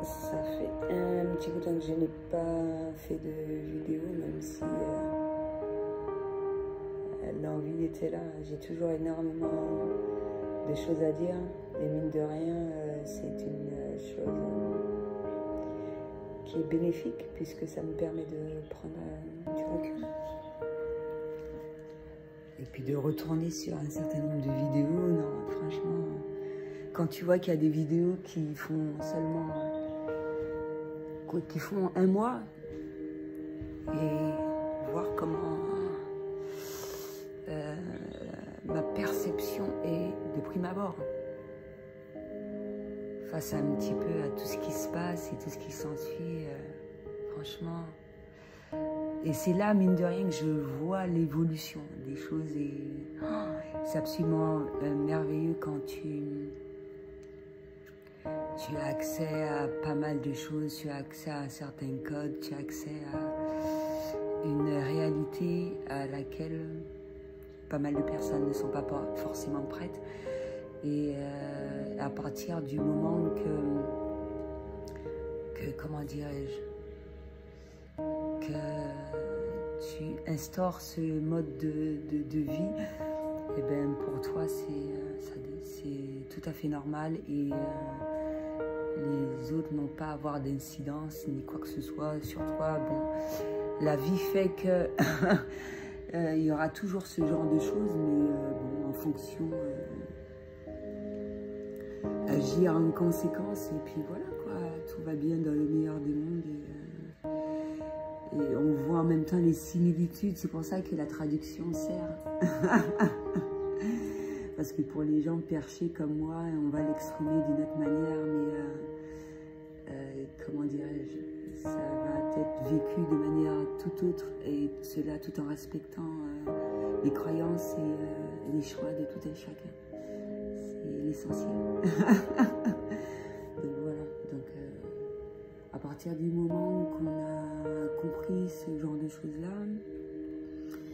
Ça fait un petit bout de temps que je n'ai pas fait de vidéo, même si l'envie était là. J'ai toujours énormément de choses à dire. Et mine de rien, c'est une chose qui est bénéfique, puisque ça me permet de prendre du recul. Et puis de retourner sur un certain nombre de vidéos. Non, franchement, quand tu vois qu'il y a des vidéos qui font seulement... qui font un mois, et voir comment ma perception est de prime abord face à un petit peu à tout ce qui se passe et tout ce qui s'ensuit, franchement. Et c'est là, mine de rien, que je vois l'évolution des choses, et c'est absolument merveilleux quand tu as accès à pas mal de choses, tu as accès à certains codes, tu as accès à une réalité à laquelle pas mal de personnes ne sont pas forcément prêtes. Et à partir du moment que comment dirais-je, que tu instaures ce mode de vie, et ben pour toi c'est tout à fait normal, et les autres n'ont pas à avoir d'incidence ni quoi que ce soit sur toi. Bon, la vie fait que il y aura toujours ce genre de choses, mais bon, en fonction, agir en conséquence, et puis voilà quoi, tout va bien dans le meilleur des mondes, et on voit en même temps les similitudes. C'est pour ça que la traduction sert. Parce que pour les gens perchés comme moi, on va l'exprimer d'une autre manière, mais comment dirais-je, ça va être vécu de manière tout autre, et cela tout en respectant les croyances et les choix de tout un chacun. C'est l'essentiel. Donc voilà, donc à partir du moment qu'on a compris ce genre de choses-là,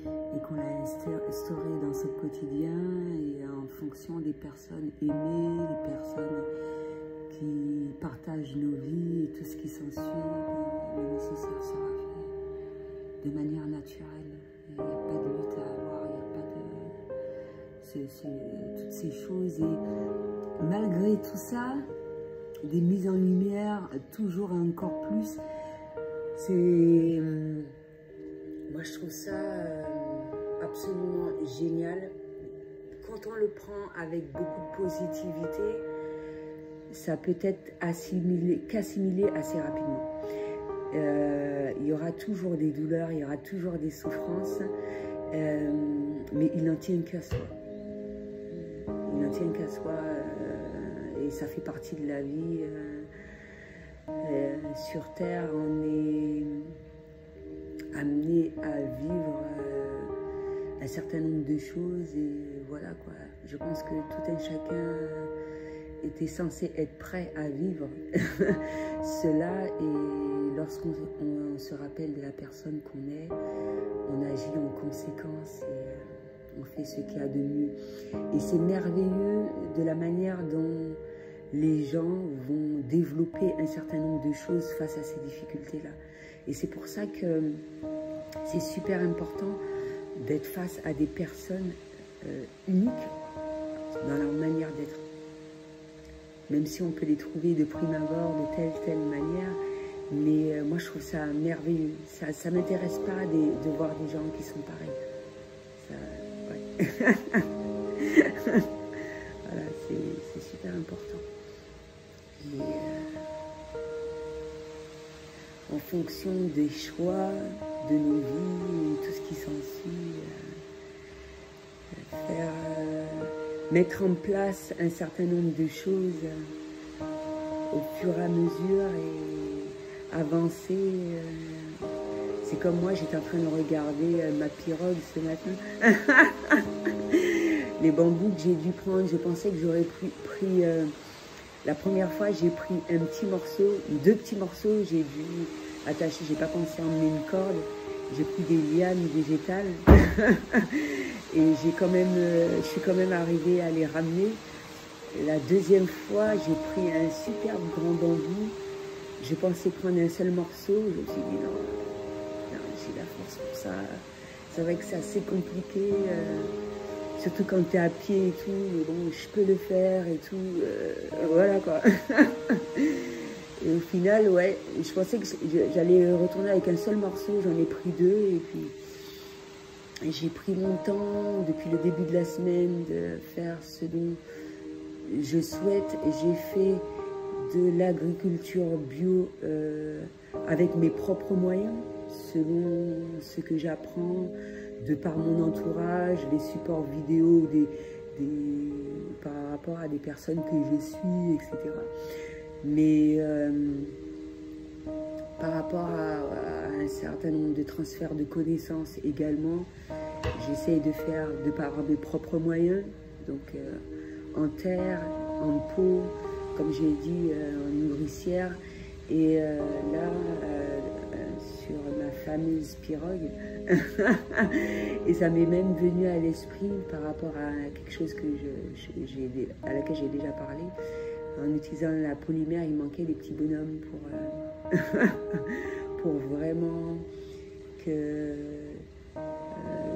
et qu'on l'a instauré dans son quotidien, et en fonction des personnes aimées, les personnes qui partagent nos vies et tout ce qui s'ensuit, le nécessaire sera fait de manière naturelle. Il n'y a pas de lutte à avoir, il n'y a pas de... toutes ces choses, et malgré tout ça, des mises en lumière, toujours encore plus, c'est... moi je trouve ça absolument génial. Quand on le prend avec beaucoup de positivité, ça peut être qu'assimilé assez rapidement. Il y aura toujours des douleurs, il y aura toujours des souffrances, mais il n'en tient qu'à soi. Il n'en tient qu'à soi, et ça fait partie de la vie. Sur Terre, on est amené à vivre un certain nombre de choses, et voilà quoi. Je pense que tout un chacun était censé être prêt à vivre cela, et lorsqu'on se rappelle de la personne qu'on est, on agit en conséquence, et on fait ce qu'il y a de mieux. Et c'est merveilleux de la manière dont les gens vont développer un certain nombre de choses face à ces difficultés-là. Et c'est pour ça que c'est super important d'être face à des personnes uniques dans leur manière d'être. Même si on peut les trouver de prime abord de telle manière, mais moi je trouve ça merveilleux. Ça ne m'intéresse pas de voir des gens qui sont pareils. Ça, ouais. Voilà, c'est super important. Et, en fonction des choix de nos vies et tout ce qui s'ensuit, mettre en place un certain nombre de choses au fur et à mesure, et avancer. C'est comme moi, j'étais en train de regarder ma pirogue ce matin. Les bambous que j'ai dû prendre, je pensais que j'aurais pris la première fois, j'ai pris un petit morceau, 2 petits morceaux, j'ai dû attacher, j'ai pas pensé à emmener une corde, j'ai pris des lianes végétales et je suis quand même arrivée à les ramener. La deuxième fois, j'ai pris un superbe grand bambou je pensais prendre un seul morceau. Je me suis dit non, non j'ai la force pour ça. C'est vrai que c'est assez compliqué, surtout quand tu es à pied et tout, mais bon, je peux le faire et tout, voilà quoi. Et au final, ouais, je pensais que j'allais retourner avec un seul morceau, j'en ai pris 2 et puis j'ai pris mon temps depuis le début de la semaine de faire ce dont je souhaite. J'ai fait de l'agriculture bio avec mes propres moyens, selon ce que j'apprends de par mon entourage, les supports vidéo par rapport à des personnes que je suis, etc. Mais par rapport à un certain nombre de transferts de connaissances également, j'essaye de faire de par mes propres moyens, donc en terre, en pot, comme j'ai dit, en nourricière, et là, sur ma fameuse pirogue, et ça m'est même venu à l'esprit par rapport à quelque chose à laquelle j'ai déjà parlé. En utilisant la polymère, il manquait des petits bonhommes pour vraiment que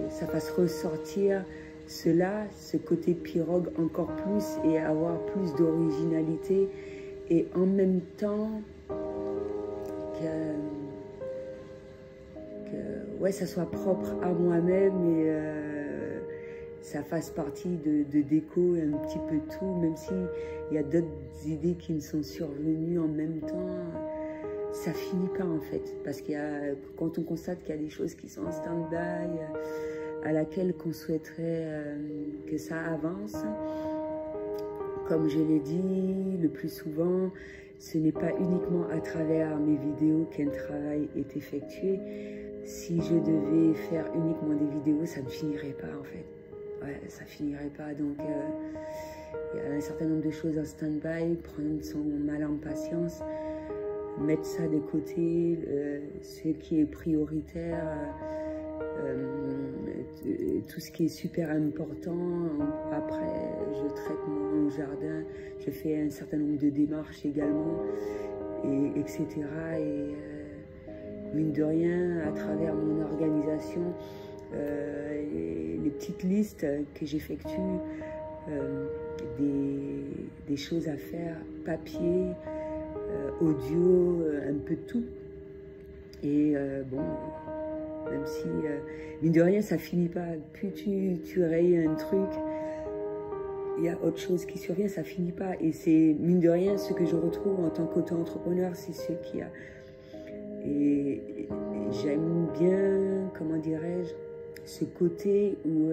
ça fasse ressortir ce côté pirogue encore plus et avoir plus d'originalité, et en même temps que ouais, ça soit propre à moi-même et ça fasse partie de déco et un petit peu tout, même s'il y a d'autres idées qui me sont survenues en même temps, ça finit pas en fait, parce quand on constate qu'il y a des choses qui sont en stand-by, à laquelle qu'on souhaiterait que ça avance, comme je l'ai dit le plus souvent, ce n'est pas uniquement à travers mes vidéos qu'un travail est effectué. Si je devais faire uniquement des vidéos, ça ne finirait pas en fait. Ouais, ça finirait pas. Donc, il y a un certain nombre de choses en stand-by, prendre son mal en patience, mettre ça de côté, ce qui est prioritaire, tout ce qui est super important. Après, je traite mon jardin, je fais un certain nombre de démarches également, etc. Et mine de rien, à travers mon organisation, les petites listes que j'effectue, des choses à faire, papier, audio, un peu de tout. Et bon, même si, mine de rien, ça finit pas. Plus tu rayes un truc, il y a autre chose qui survient, ça finit pas. Et c'est, mine de rien, ce que je retrouve en tant qu'auto-entrepreneur, c'est ce qu'il y a. Et j'aime bien, comment dirais-je, ce côté où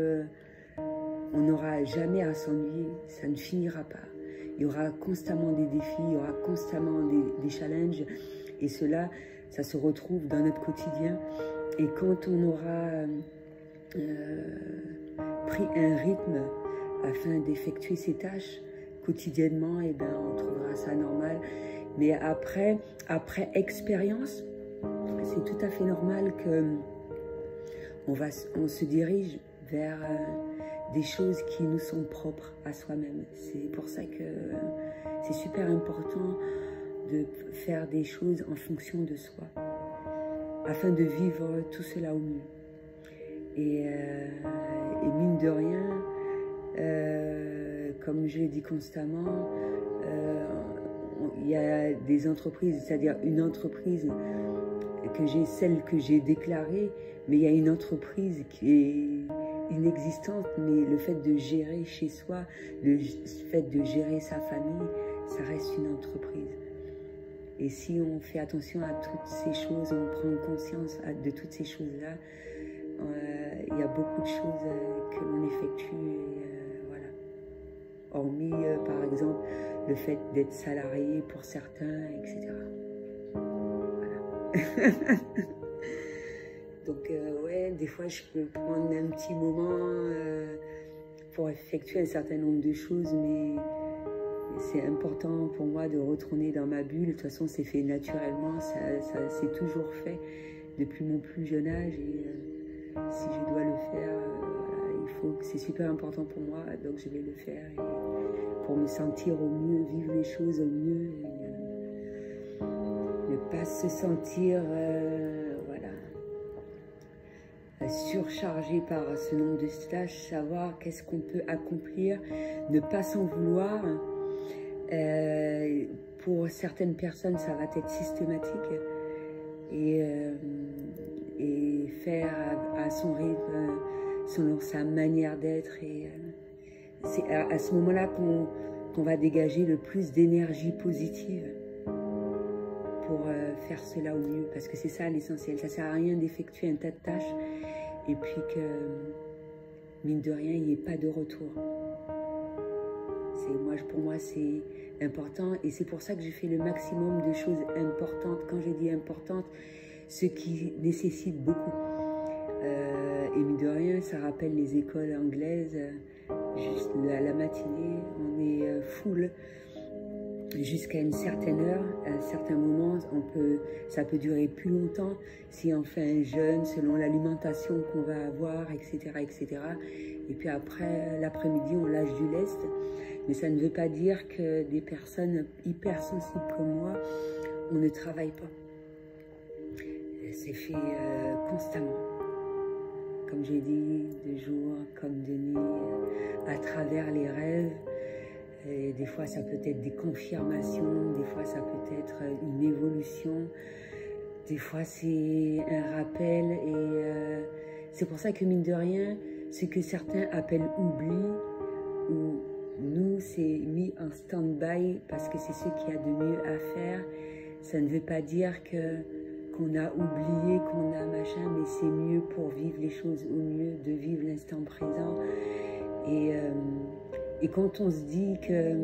on n'aura jamais à s'ennuyer, ça ne finira pas. Il y aura constamment des défis, il y aura constamment des challenges, et cela, ça se retrouve dans notre quotidien. Et quand on aura pris un rythme afin d'effectuer ces tâches quotidiennement, et ben on trouvera ça normal. Mais après expérience, c'est tout à fait normal que on se dirige vers des choses qui nous sont propres à soi-même. C'est pour ça que c'est super important de faire des choses en fonction de soi, afin de vivre tout cela au mieux. Et mine de rien, comme je l'ai dit constamment, il y a des entreprises, c'est-à-dire une entreprise celle que j'ai déclarée, mais il y a une entreprise qui est inexistante, mais le fait de gérer chez soi, le fait de gérer sa famille, ça reste une entreprise. Et si on fait attention à toutes ces choses, on prend conscience de toutes ces choses-là, il y a beaucoup de choses que l'on effectue, voilà. Hormis, par exemple, le fait d'être salarié pour certains, etc. Donc ouais, des fois je peux prendre un petit moment pour effectuer un certain nombre de choses, mais c'est important pour moi de retourner dans ma bulle. De toute façon, c'est fait naturellement, ça c'est toujours fait depuis mon plus jeune âge, et si je dois le faire, voilà, c'est super important pour moi, donc je vais le faire, et pour me sentir au mieux, vivre les choses au mieux. pas se sentir voilà, surchargé par ce nombre de stages, savoir qu'est-ce qu'on peut accomplir, ne pas s'en vouloir. Pour certaines personnes, ça va être systématique et faire à son rythme, selon sa manière d'être. C'est à ce moment-là qu'on va dégager le plus d'énergie positive pour faire cela au mieux, parce que c'est ça l'essentiel. Ça ne sert à rien d'effectuer un tas de tâches et puis que, mine de rien, il n'y ait pas de retour. Pour moi, c'est important et c'est pour ça que je fais le maximum de choses importantes. Quand je dis importantes, ce qui nécessite beaucoup. Et mine de rien, ça rappelle les écoles anglaises. Juste la matinée, on est full jusqu'à une certaine heure. À un certain moment, ça peut durer plus longtemps si on fait un jeûne selon l'alimentation qu'on va avoir, etc., etc. Et puis après, l'après-midi, on lâche du lest. Mais ça ne veut pas dire que des personnes hypersensibles comme moi, on ne travaille pas. C'est fait constamment. Comme j'ai dit, de jour comme de nuit, à travers les rêves. Et des fois, ça peut être des confirmations, des fois, ça peut être une évolution, des fois, c'est un rappel. Et c'est pour ça que, mine de rien, ce que certains appellent oubli, ou nous, c'est mis en stand-by parce que c'est ce qu'il y a de mieux à faire. Ça ne veut pas dire qu'on a oublié, qu'on a machin, mais c'est mieux pour vivre les choses au mieux, de vivre l'instant présent. Et quand on se dit que,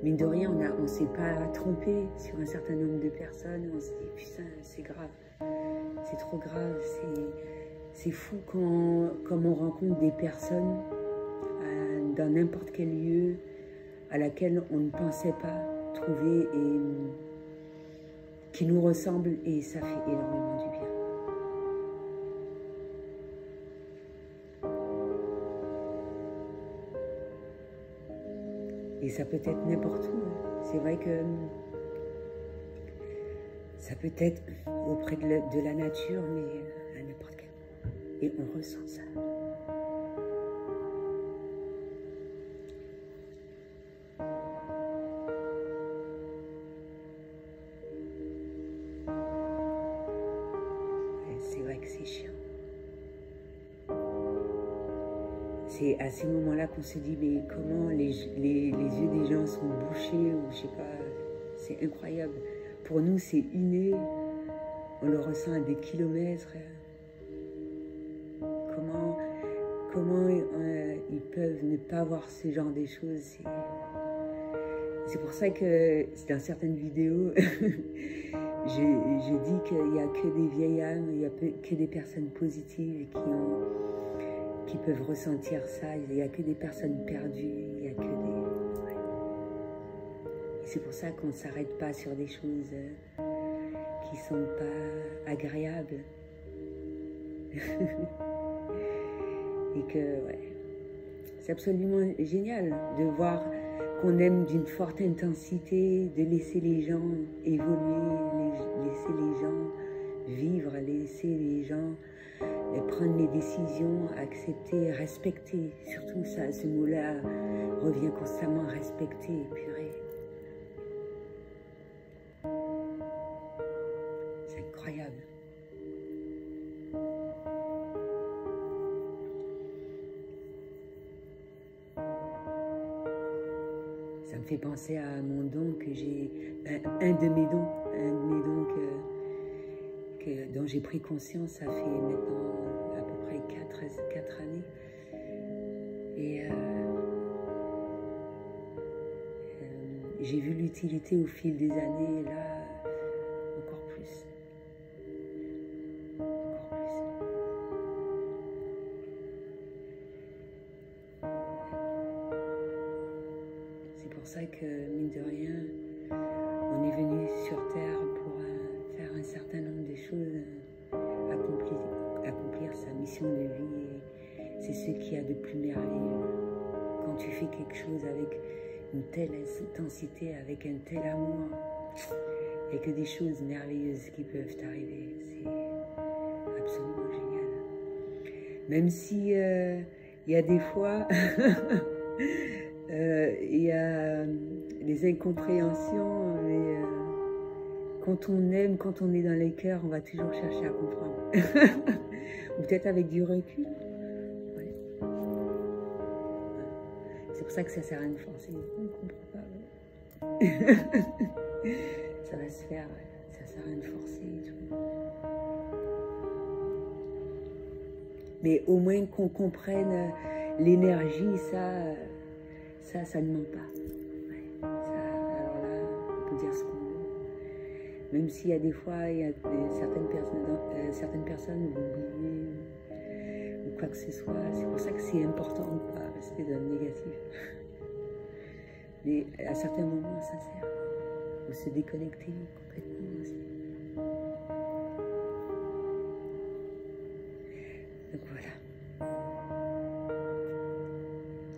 mine de rien, on ne s'est pas trompé sur un certain nombre de personnes, on se dit, putain, c'est grave, c'est trop grave, c'est fou comme on rencontre des personnes dans n'importe quel lieu à laquelle on ne pensait pas trouver et qui nous ressemblent, et ça fait énormément du bien. Et ça peut être n'importe où. C'est vrai que ça peut être auprès de la nature, mais à n'importe quel moment. Et on ressent ça. C'est vrai que c'est chiant. C'est à ces moments-là qu'on se dit, mais comment les yeux des gens sont bouchés, ou je sais pas, c'est incroyable. Pour nous, c'est inné, on le ressent à des kilomètres. Comment ils peuvent ne pas voir ce genre de choses? C'est pour ça que dans certaines vidéos, je dis qu'il n'y a que des vieilles âmes, il n'y a que des personnes positives qui peuvent ressentir ça. Il n'y a que des personnes perdues, il n'y a que des... Ouais. Et c'est pour ça qu'on ne s'arrête pas sur des choses qui ne sont pas agréables. Et que, ouais, c'est absolument génial de voir qu'on aime d'une forte intensité, de laisser les gens évoluer, laisser les gens vivre, laisser les gens prendre les décisions, accepter, respecter. Surtout ça, ce mot-là revient constamment, respecter, purée. C'est incroyable. Ça me fait penser à mon don que j'ai, un de mes dons dont j'ai pris conscience, ça fait maintenant à peu près 4 années. Et j'ai vu l'utilité au fil des années, et là, encore plus. C'est pour ça que, mine de rien, on est venu sur Terre pour faire un certain nombre de choses, accomplir sa mission de vie. C'est ce qu'il y a de plus merveilleux. Quand tu fais quelque chose avec une telle intensité, avec un tel amour, et que des choses merveilleuses qui peuvent arriver. C'est absolument génial. Même si il y a des fois, il y a des incompréhensions, mais quand on aime, quand on est dans les cœurs, on va toujours chercher à comprendre. Ou peut-être avec du recul. Ouais. C'est pour ça que ça sert à rien de forcer. On ne comprend pas. Ça va se faire, ça sert à rien de forcer et tout. Mais au moins qu'on comprenne l'énergie, ça ne ment pas. Ouais. Alors là, on peut dire ce qu'on veut. Même s'il y a des fois, il y a certaines personnes vont oublier ou quoi que ce soit. C'est pour ça que c'est important de ne pas rester dans le négatif. Mais à certains moments, ça sert. Ou se déconnecter complètement aussi. Donc voilà.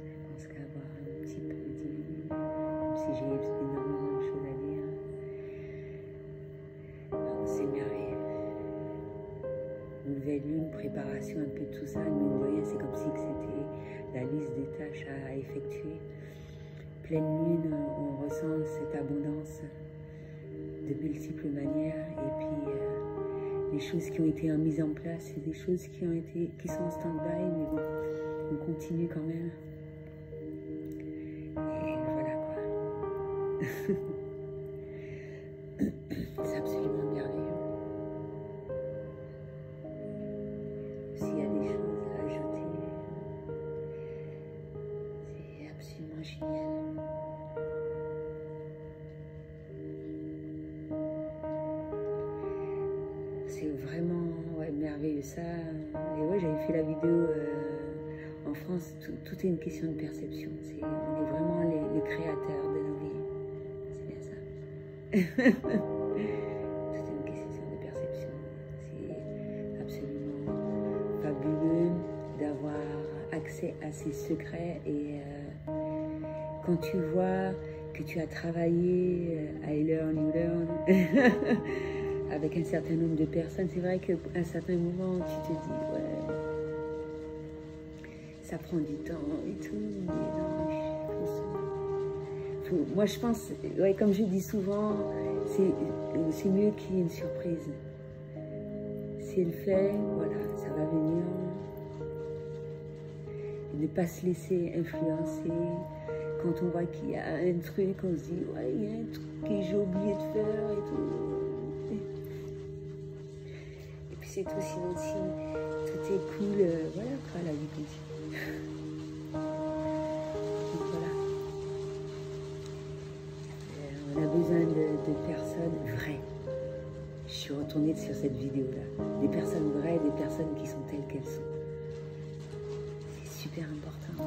Je pense qu'avoir un petit peu diminué, même si j'ai énormément de choses à dire. C'est merveilleux. Nouvelle lune, préparation, un peu de tout ça, mais mine de rien, c'est comme si c'était la liste des tâches à effectuer. Pleine lune, on ressent cette abondance de multiples manières, et puis les choses qui ont été mises en place, c'est des choses qui sont en stand-by, mais bon, on continue quand même. Et voilà quoi. C'est absolument merveilleux. S'il y a des choses à ajouter, c'est absolument génial. C'est vraiment merveilleux ça. Et ouais, j'avais fait la vidéo en France, tout est une question de perception. On est vraiment les créateurs de nos vies. C'est bien ça. Tout est une question de perception. C'est absolument fabuleux d'avoir accès à ces secrets. Et quand tu vois que tu as travaillé à Learn, You Learn, avec un certain nombre de personnes, c'est vrai qu'à un certain moment, tu te dis, ouais, ça prend du temps et tout, mais non, moi je pense, ouais, comme je dis souvent, c'est mieux qu'il y ait une surprise. Si elle fait, voilà, ça va venir. Et ne pas se laisser influencer. Quand on voit qu'il y a un truc, on se dit, ouais, il y a un truc que j'ai oublié de faire et tout. C'est tout, sinon si tout est cool, voilà quoi, la vie continue. Donc voilà. On a besoin de personnes vraies. Je suis retournée sur cette vidéo-là. Des personnes vraies, des personnes qui sont telles qu'elles sont. C'est super important.